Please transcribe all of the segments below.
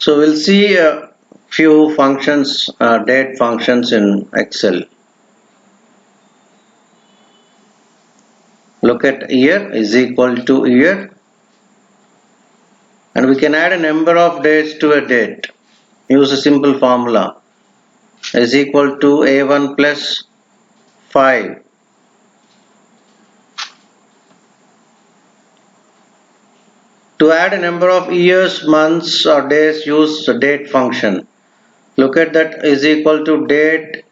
So we'll see a few functions, date functions in Excel. Look at year is equal to year, and we can add a number of days to a date. Use a simple formula is equal to A1 plus 5. To add a number of years, months or days, use the date function. Look at that is equal to date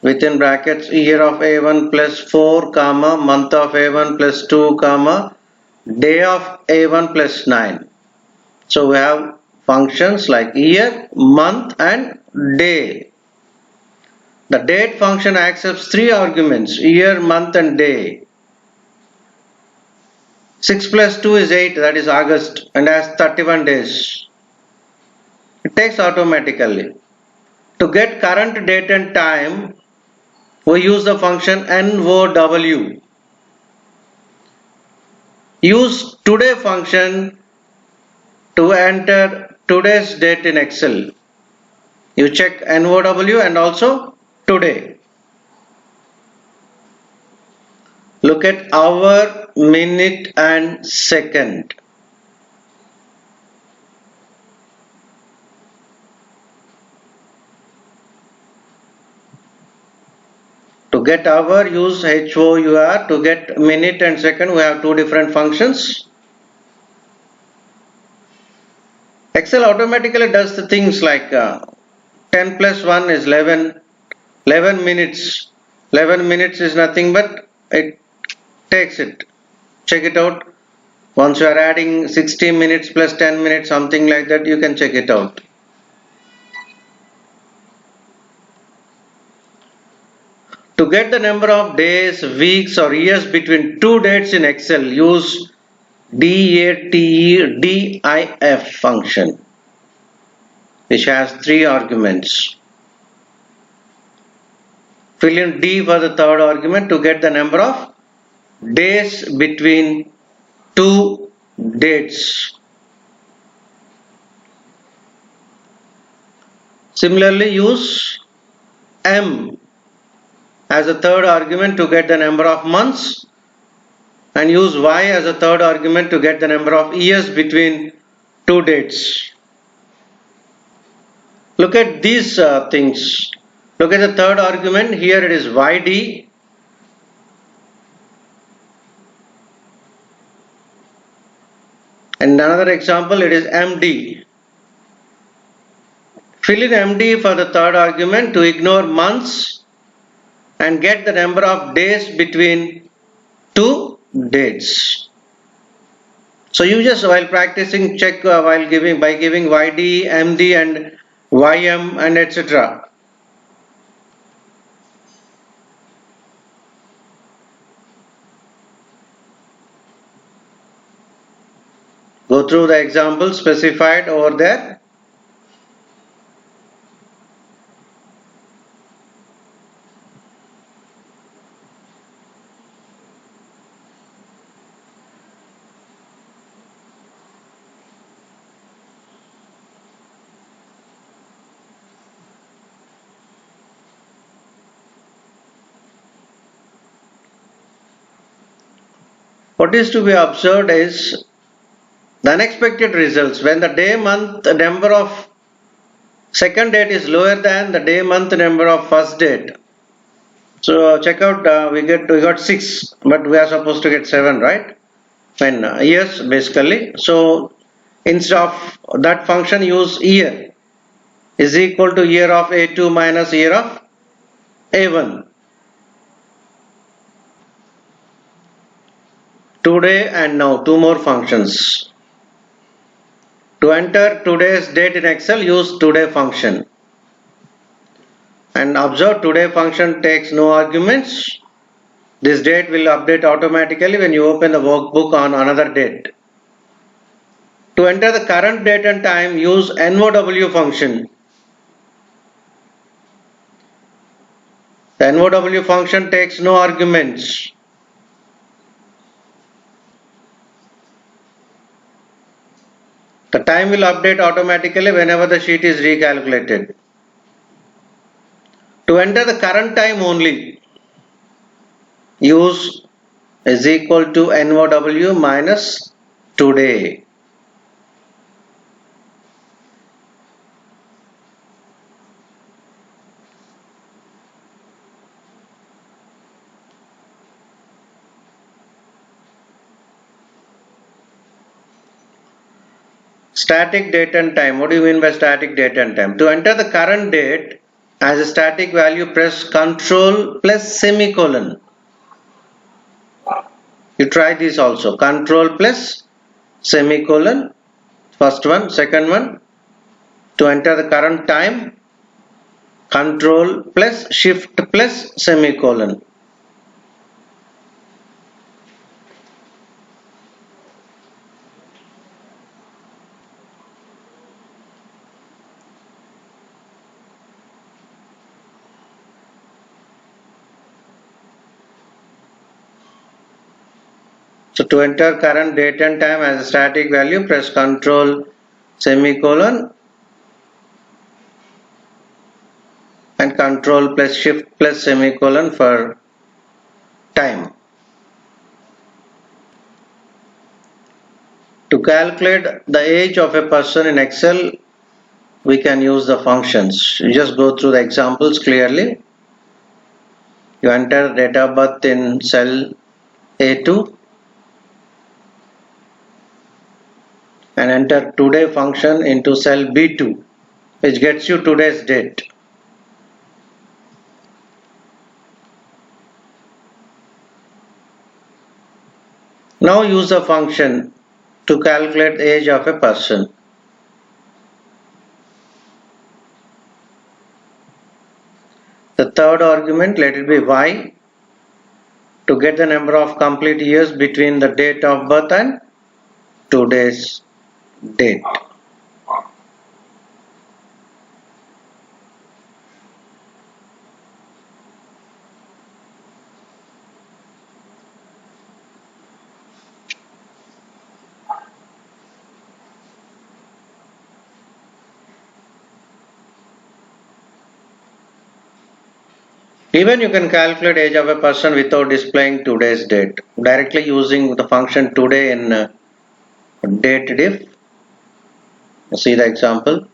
within brackets year of A1 plus 4 comma month of A1 plus 2 comma day of A1 plus 9. So we have functions like year, month and day. The date function accepts three arguments, year, month and day. 6 plus 2 is 8, that is August, and has 31 days. It takes automatically. To get current date and time, we use the function NOW. Use today function to enter today's date in Excel. You check NOW and also today. Look at hour, minute and second. To get hour, use HOUR. To get minute and second, we have two different functions. Excel automatically does the things like 10 plus 1 is 11, 11 minutes. 11 minutes is nothing but it takes it. Check it out. Once you are adding 60 minutes plus 10 minutes, something like that, you can check it out. To get the number of days, weeks or years between two dates in Excel, use DATEDIF function, which has three arguments. Fill in D for the third argument to get the number of days between two dates. Similarly, use M as a third argument to get the number of months, and use Y as a third argument to get the number of years between two dates. Look at these things. Look at the third argument. Here it is YD. And another example, it is MD. Fill in MD for the third argument to ignore months and get the number of days between two dates. So you just, while practicing, check by giving YD, MD and YM and etc. Go through the examples specified over there. What is to be observed is the unexpected results when the day month number of second date is lower than the day month number of first date. So check out, we got 6, but we are supposed to get 7, right? And years basically. So instead of that function, use year is equal to year of A2 minus year of A1. Today and now, two more functions. To enter today's date in Excel, use today function. And observe, today function takes no arguments. This date will update automatically when you open the workbook on another date. To enter the current date and time, use NOW function. The NOW function takes no arguments. The time will update automatically whenever the sheet is recalculated. To enter the current time only, use is equal to NOW minus today. Static date and time. What do you mean by static date and time? To enter the current date as a static value, press Ctrl plus semicolon. You try this also. Ctrl plus semicolon. First one. Second one. To enter the current time, Ctrl plus Shift plus semicolon. So to enter current date and time as a static value, press Ctrl semicolon and Ctrl plus Shift plus semicolon for time. To calculate the age of a person in Excel, we can use the functions. You just go through the examples clearly. You enter date of birth in cell A2 and enter today function into cell B2, which gets you today's date. Now use the function to calculate the age of a person. The third argument, let it be y, to get the number of complete years between the date of birth and today's date. Even you can calculate age of a person without displaying today's date, directly using the function today in date diff. See the example.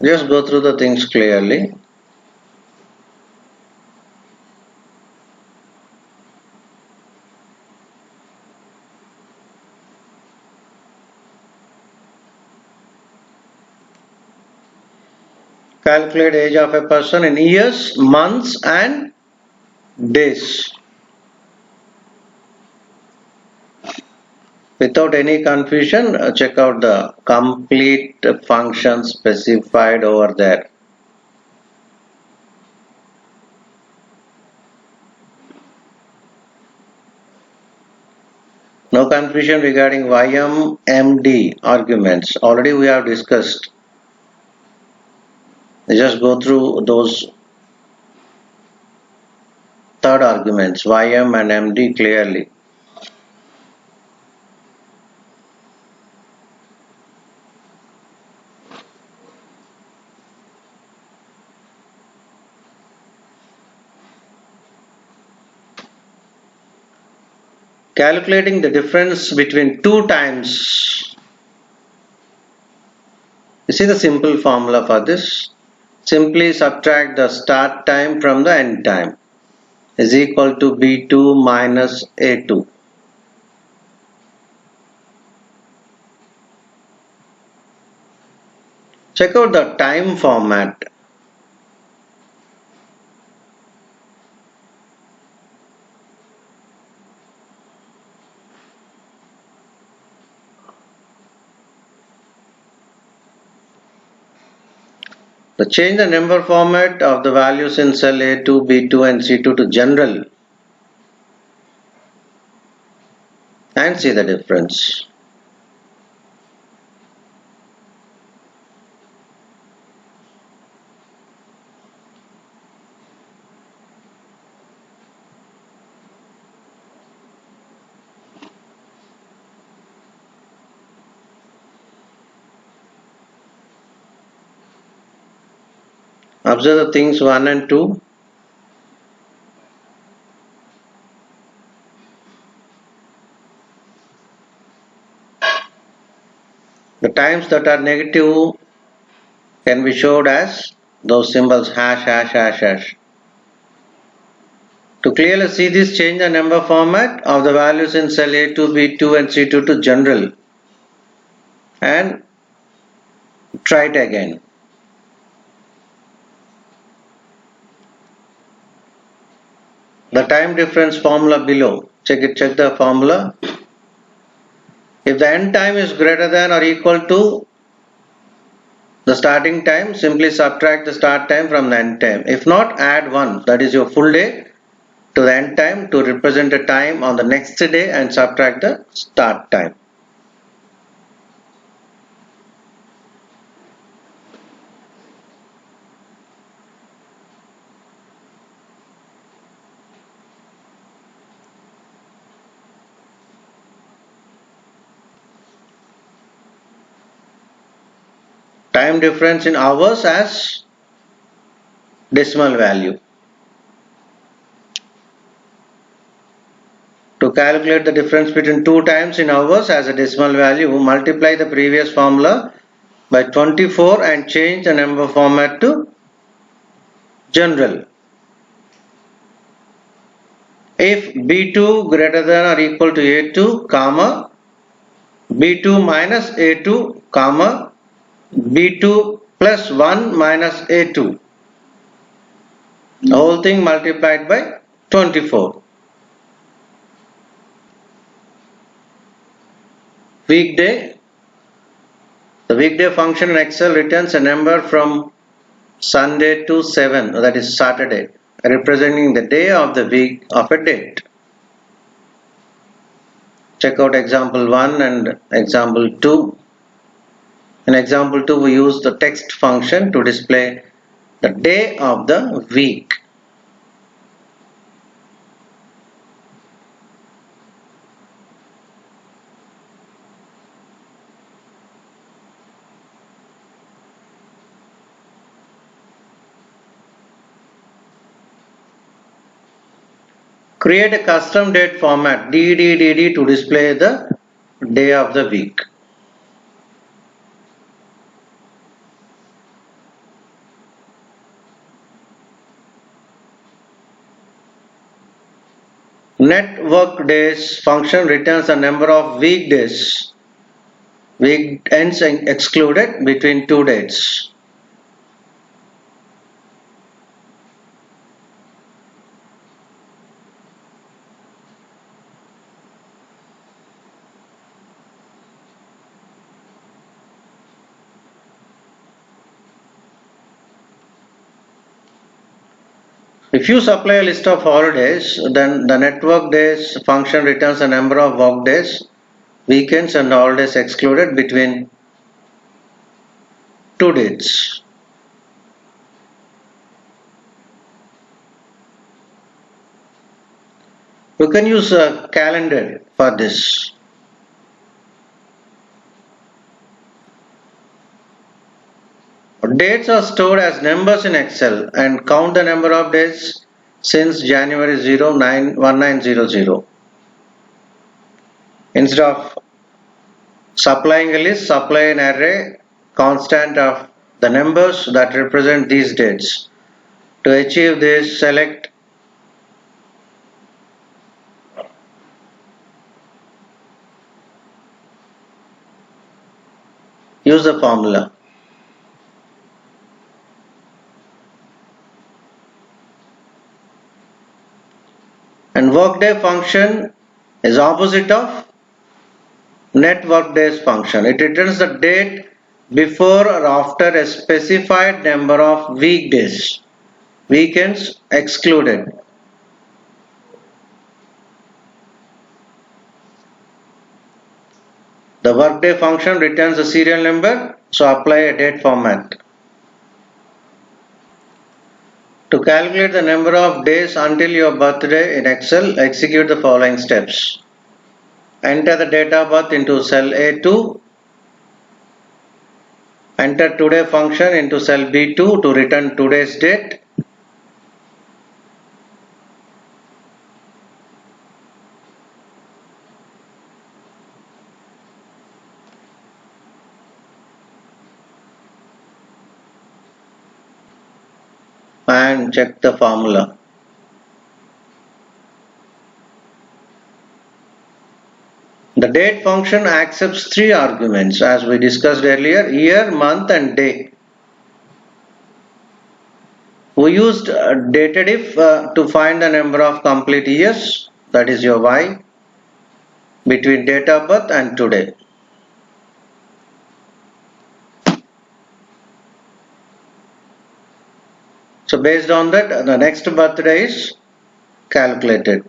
Just go through the things clearly. Calculate age of a person in years, months and days. Without any confusion, check out the complete function specified over there. No confusion regarding YMMD arguments. Already we have discussed. Just go through those third arguments, YM and MD clearly. Calculating the difference between two times. You see the simple formula for this? Simply subtract the start time from the end time is equal to B2 minus A2. Check out the time format. Change the number format of the values in cell A2, B2 and C2 to general and see the difference. Observe the things 1 and 2. The times that are negative can be showed as those symbols hash, hash, hash, hash. To clearly see this, change the number format of the values in cell A2, B2 and C2 to general and try it again. The time difference formula below. Check the formula. If the end time is greater than or equal to the starting time, simply subtract the start time from the end time. If not, add 1, that is your full day, to the end time to represent the time on the next day and subtract the start time. Time difference in hours as decimal value. To calculate the difference between 2 times in hours as a decimal value, multiply the previous formula by 24 and change the number format to general. If B2 greater than or equal to A2, comma, B2 minus A2, comma, B2 plus 1 minus A2. The whole thing multiplied by 24. Weekday. The weekday function in Excel returns a number from Sunday to 7, that is Saturday, representing the day of the week of a date. Check out example 1 and example 2. In example 2, we use the text function to display the day of the week. Create a custom date format DDDD to display the day of the week. Net work days function returns the number of weekdays, weekends excluded, between two dates. If you supply a list of holidays, then the network days function returns the number of work days, weekends and holidays excluded, between two dates. You can use a calendar for this. Dates are stored as numbers in Excel and count the number of days since January 1900. Instead of supplying a list, supply an array constant of the numbers that represent these dates. To achieve this, use the formula. And workday function is opposite of net workdays function. It returns the date before or after a specified number of weekdays, weekends excluded. The workday function returns a serial number, so apply a date format. To calculate the number of days until your birthday in Excel, execute the following steps. Enter the date of birth into cell A2 Enter today function into cell B2 to return today's date. And check the formula. The date function accepts three arguments as we discussed earlier: year, month and day. We used dated to find the number of complete years, that is your y, between date of birth and today. So based on that, the next birthday is calculated.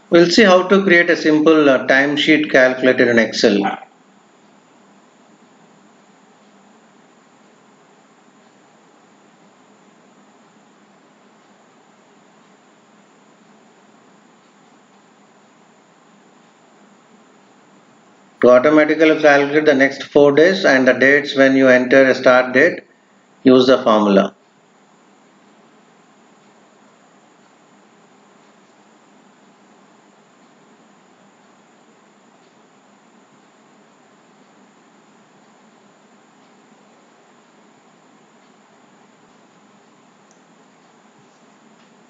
We'll see how to create a simple timesheet calculator in Excel. To automatically calculate the next 4 days and the dates when you enter a start date, use the formula.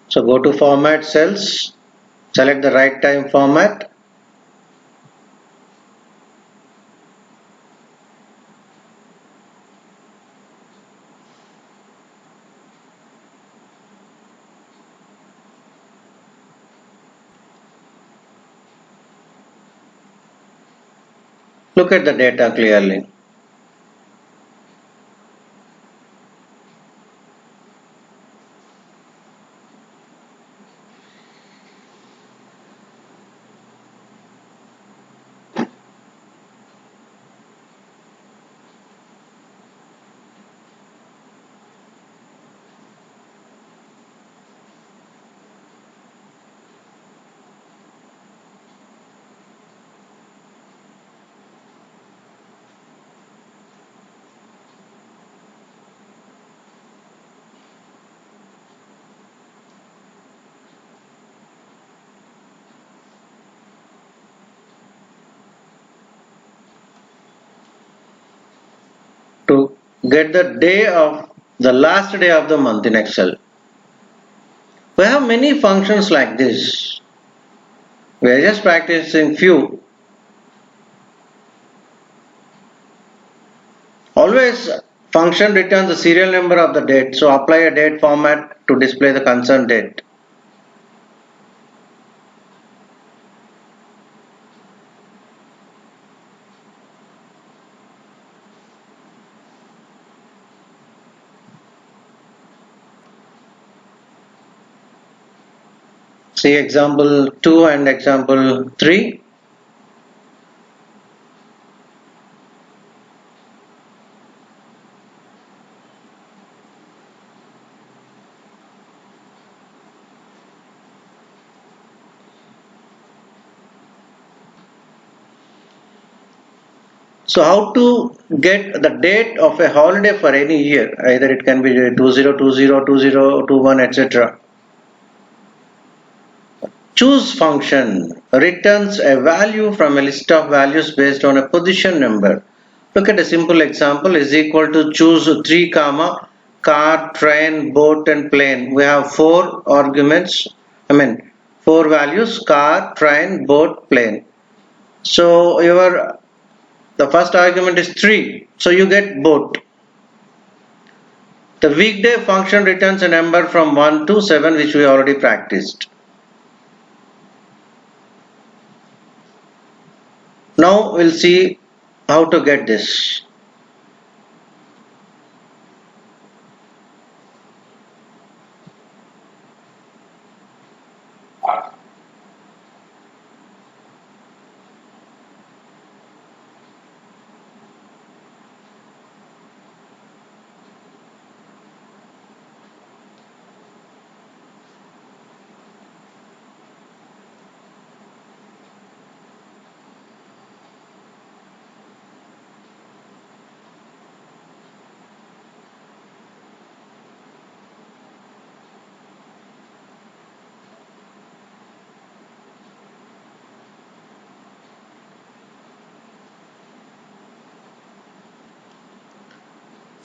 So go to format cells, select the right time format. Look at the data clearly. To get the last day of the month in Excel. We have many functions like this. We are just practicing few. Always function returns the serial number of the date, so apply a date format to display the concerned date. See example 2 and example 3. So how to get the date of a holiday for any year, either it can be 2020, 2021, etc. Choose function returns a value from a list of values based on a position number. Look at a simple example is equal to choose 3 comma car, train, boat and plane. We have 4 arguments, 4 values: car, train, boat, plane. So the first argument is 3, so you get boat. The weekday function returns a number from 1 to 7, which we already practiced. Now we'll see How to get this?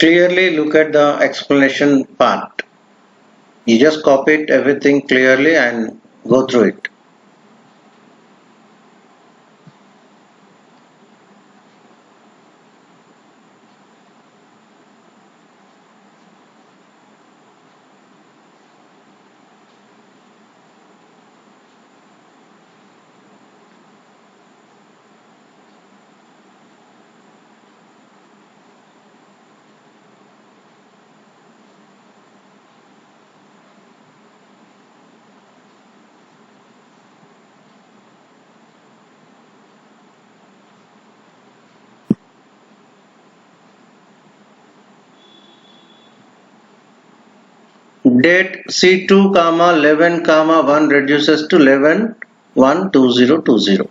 Clearly look at the explanation part. You just copy it everything clearly and go through it. Date C2, 11, 1 reduces to 11, 1, 2020.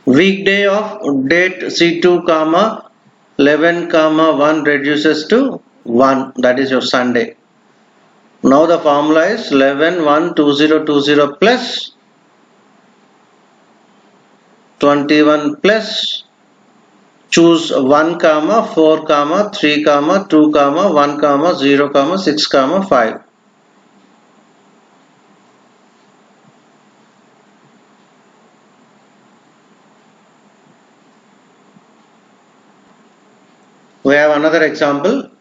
Weekday of date C2, 11, 1 reduces to 1, that is your Sunday. Now the formula is 11, 1, 2020 plus 21 plus choose 1, 4, 3, 2, 1, 0, 6, 5. We have another example.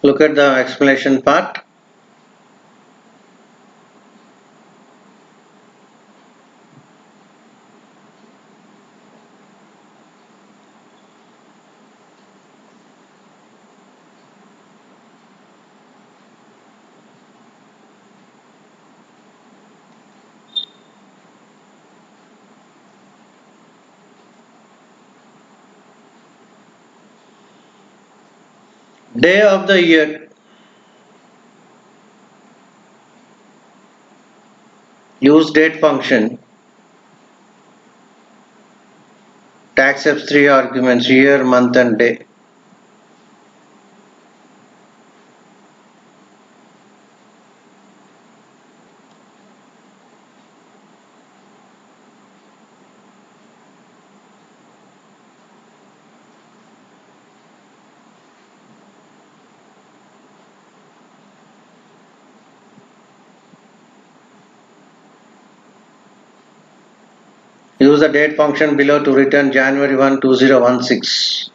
Look at the explanation part. Day of the year. Use date function. It accepts three arguments: year, month and day. Use the date function below to return January 1, 2016.